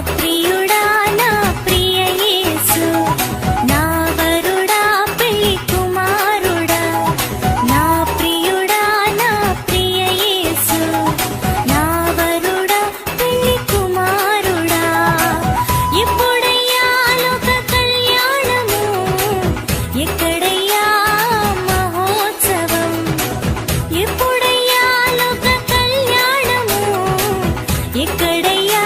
ప్రియుడా నా ప్రియ యేసు, నా వరుడా పెళ్లి కుమారుడా, నా ప్రియుడా నా ప్రియ యేసు, నా వరుడా పెళ్లి కుమారుడా. ఎప్పుడయ్యా లోక కళ్యాణము, ఎక్కడయ్యా మహోత్సవం, ఎప్పుడయ్యా లోక కళ్యాణము, ఎక్కడయ్యా